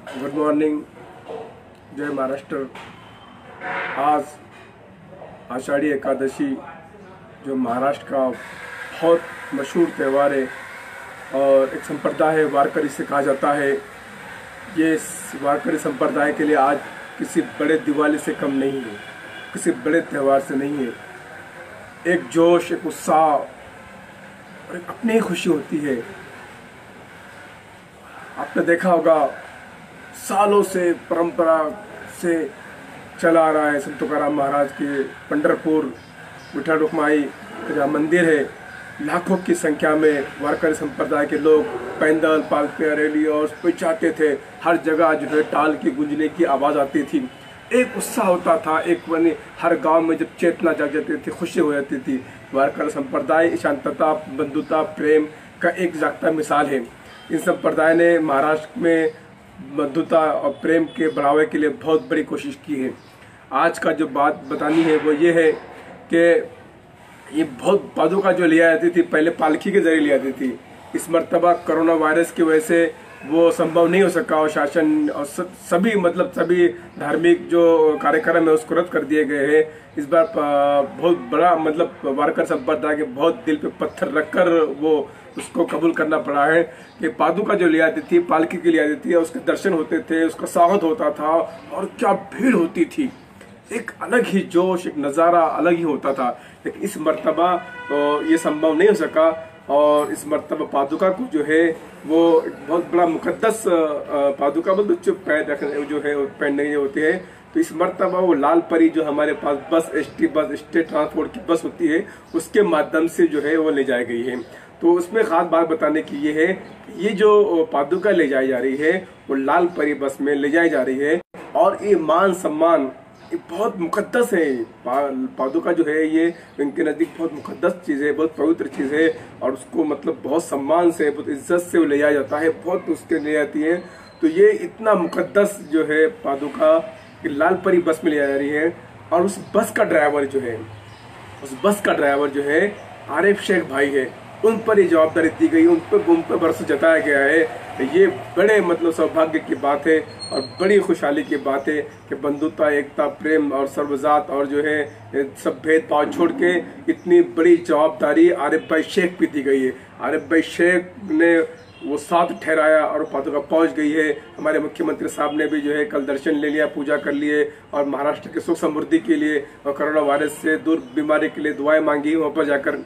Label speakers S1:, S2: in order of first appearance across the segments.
S1: Good morning, जय महाराष्ट्र। आज आषाढ़ी एकादशी जो महाराष्ट्र का बहुत मशहूर त्यौहार है और एक संप्रदाय है, वारकरी से कहा जाता है। ये वारकरी संप्रदाय के लिए आज किसी बड़े दिवाली से कम नहीं है, किसी बड़े त्यौहार से नहीं है। एक जोश, एक उत्साह और एक अपनी ही खुशी होती है। आपने देखा होगा सालों से परंपरा से चला आ रहा है संत तुकाराम महाराज के पंढरपुर विठल रुक्माई का मंदिर है। लाखों की संख्या में वारकरी संप्रदाय के लोग पैदल, पालकियां, रैली और पहुंचाते थे। हर जगह जो है टाल की गूंजने की आवाज़ आती थी। एक उत्साह होता था, एक बने हर गांव में जब चेतना जाग जाती थी, खुशी हो जाती थी। वारकरी संप्रदाय शांतता, बंधुता, प्रेम का एक जागता मिसाल है। इन संप्रदाय ने महाराष्ट्र में बंधुता और प्रेम के बढ़ावे के लिए बहुत बड़ी कोशिश की है। आज का जो बात बतानी है वो ये है कि ये बहुत पादुका जो लिया जाती थी पहले पालकी के जरिए लिया जाती थी। इस मर्तबा कोरोना वायरस की वजह से वो संभव नहीं हो सका और शासन और सभी धार्मिक जो कार्यक्रम है उसको रद्द कर दिए गए हैं। इस बार बहुत बड़ा वारकर संप्रदाय के बहुत दिल पे पत्थर रखकर वो उसको कबूल करना पड़ा है कि पादुका जो ले आती थी, पालकी के लिए आती थी, उसके दर्शन होते थे, उसका स्वागत होता था और क्या भीड़ होती थी। एक अलग ही जोश, एक नज़ारा अलग ही होता था। लेकिन इस मर्तबा ये संभव नहीं हो सका और इस मर्तबा पादुका को जो है वो बहुत बड़ा मुकद्दस पादुका पैर जो है पहनने होते हैं। तो इस मर्तबा वो लाल परी जो हमारे पास बस, एसटी बस, स्टेट ट्रांसपोर्ट की बस होती है, उसके माध्यम से जो है वो ले जाई गई है। तो उसमें खास बात बताने की ये है, ये जो पादुका ले जाई जा रही है वो लाल परी बस में ले जाई जा रही है और ये मान सम्मान ये बहुत मुकद्दस है। पादुका जो है ये इनके नज़दीक बहुत मुकद्दस चीज़ है, बहुत पवित्र चीज़ है और उसको बहुत सम्मान से, बहुत इज्जत से वो ले जाया जाता है, बहुत उसके ले जाती है। तो ये इतना मुकद्दस जो है पादुका लाल परी बस में ले जा रही है और उस बस का ड्राइवर जो है आरिफ शेख भाई है। उन पर ये जवाबदारी दी गई, उन पर भरोसा जताया गया है। ये बड़े सौभाग्य की बात है और बड़ी खुशहाली की बात है कि बंधुता, एकता, प्रेम और सर्वजात और जो है सब भेदभाव छोड़ के इतनी बड़ी जवाबदारी आरिफ भाई शेख पे दी गई है। आरिफ भाई शेख ने वो साथ ठहराया और पादुका पहुंच गई है। हमारे मुख्यमंत्री साहब ने भी जो है कल दर्शन ले लिया, पूजा कर लिए और महाराष्ट्र के सुख समृद्धि के लिए और कोरोना वायरस से दूर बीमारी के लिए दुआएं मांगी वहाँ पर जाकर।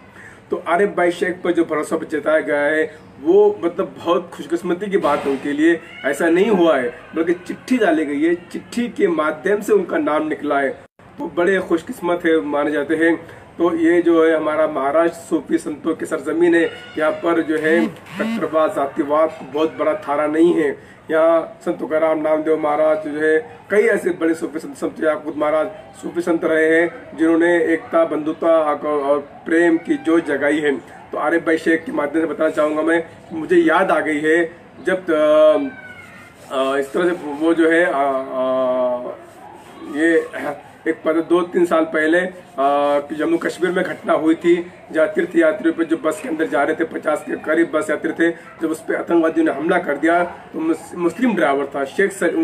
S1: तो आरिफ भाई शेख पर जो भरोसा जताया गया है वो बहुत खुशकिस्मती की बात है उनके लिए। ऐसा नहीं हुआ है बल्कि चिट्ठी डाली गई है, चिट्ठी के माध्यम से उनका नाम निकला है। वो बड़े खुशकिस्मत है माने जाते हैं। तो ये जो है हमारा महाराष्ट्र सूफी संतों की सरजमीन है। यहाँ पर जो है कट्टरवाद, जातिवाद बहुत बड़ा थारा नहीं है। यहाँ संत तुकाराम नामदेव महाराज जो है, कई ऐसे बड़े सूफी संत याकूत महाराज सूफी संत रहे हैं जिन्होंने एकता, बंधुता और प्रेम की जोत जगाई है। तो आरिफ भाई शेख के माध्यम से बताना चाहूँगा मैं, मुझे याद आ गई है जब इस तरह से वो जो है ये एक 2-3 साल पहले जम्मू कश्मीर में घटना हुई थी जहाँ तीर्थ यात्रियों पे जो बस के अंदर जा रहे थे, 50 के करीब बस यात्री थे, जब उस पर आतंकवादियों ने हमला कर दिया तो मुस्लिम ड्राइवर था,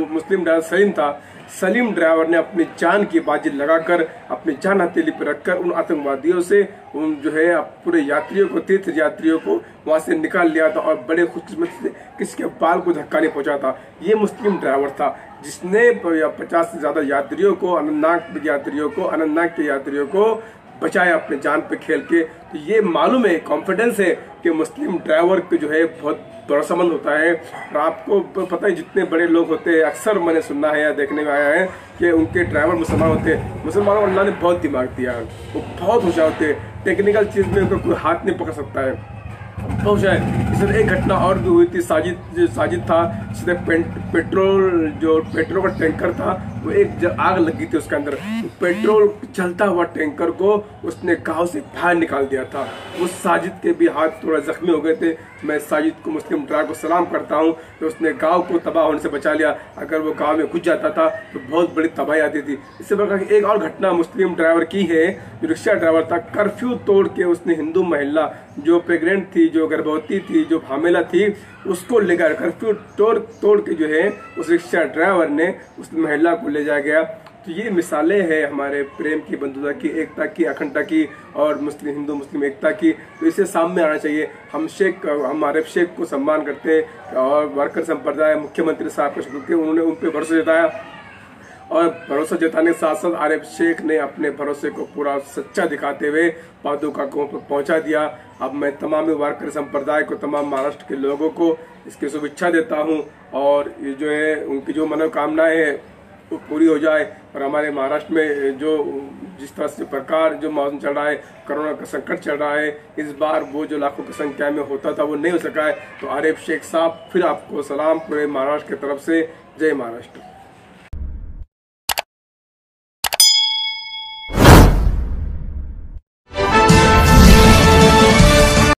S1: मुस्लिम ड्राइवर सलीम था। सलीम ड्राइवर ने अपनी जान की बाजी लगाकर, अपनी जान हथेली पर रखकर उन आतंकवादियों से उन जो है पूरे यात्रियों को, तीर्थ यात्रियों को वहां से निकाल लिया था और बड़े खुशकिस्मती से किसी के बाल को धक्का नहीं पहुंचा था। ये मुस्लिम ड्राइवर था जिसने 50 से ज्यादा यात्रियों को, अनंतनाग के यात्रियों को बचाया अपने जान पे खेल के। तो ये मालूम है, कॉन्फिडेंस है कि मुस्लिम ड्राइवर को जो है बहुत भरोसेमंद होता है। और आपको पता है जितने बड़े लोग होते हैं, अक्सर मैंने सुना है या देखने में आया है कि उनके ड्राइवर मुसलमान होते हैं। मुसलमानों को अल्लाह ने बहुत दिमाग दिया है, वो बहुत होशियार होते हैं, टेक्निकल चीज में उनको कोई हाथ नहीं पकड़ सकता है, बहुत शायद। इसमें एक घटना और भी हुई थी, साजिद था, जिसने पेट्रोल का टैंकर था वो एक आग लगी थी उसके अंदर, पेट्रोल चलता हुआ टैंकर को उसने गांव से बाहर निकाल दिया था। उस साजिद के भी हाथ थोड़ा जख्मी हो गए थे। मैं साजिद को, मुस्लिम ड्राइवर को सलाम करता हूँ कि उसने गांव को तबाह होने से बचा लिया। अगर वो गांव में घुस जाता था तो बहुत बड़ी तबाही आती थी। इससे प्रकार की एक और घटना मुस्लिम ड्राइवर की है, जो रिक्शा ड्राइवर था, कर्फ्यू तोड़ के उसने हिंदू महिला जो प्रेग्नेंट थी, जो गर्भवती थी, जो हामिला थी, उसको लेकर कर्फ्यू तोड़ के जो है उस रिक्शा ड्राइवर ने उस महिला को ले जाया गया। तो ये मिसालें हैं हमारे प्रेम की, बंधुता की, एकता की, अखंडता की और मुस्लिम हिंदू मुस्लिम एकता की। तो इसे सामने आना चाहिए। हम आरिफ शेख को सम्मान करते हैं और वर्कर संप्रदाय मुख्यमंत्री साहब को शुक्र, उन्होंने उन पर भरोसा जताया और भरोसा जताने के साथ साथ आरिफ शेख ने अपने भरोसे को पूरा सच्चा दिखाते हुए पादुका को पहुंचा दिया। अब मैं तमाम वर्कर संप्रदाय को, तमाम महाराष्ट्र के लोगों को इसकी शुभेच्छा देता हूं और ये जो है उनकी जो मनोकामनाएं है वो पूरी हो जाए। और हमारे महाराष्ट्र में जो जिस तरह से प्रकार जो मौसम चल रहा है, कोरोना का संकट चल रहा है, इस बार वो जो लाखों की संख्या में होता था वो नहीं हो सका है। तो आरिफ शेख साहब, फिर आपको सलाम पूरे महाराष्ट्र की तरफ से। जय महाराष्ट्र।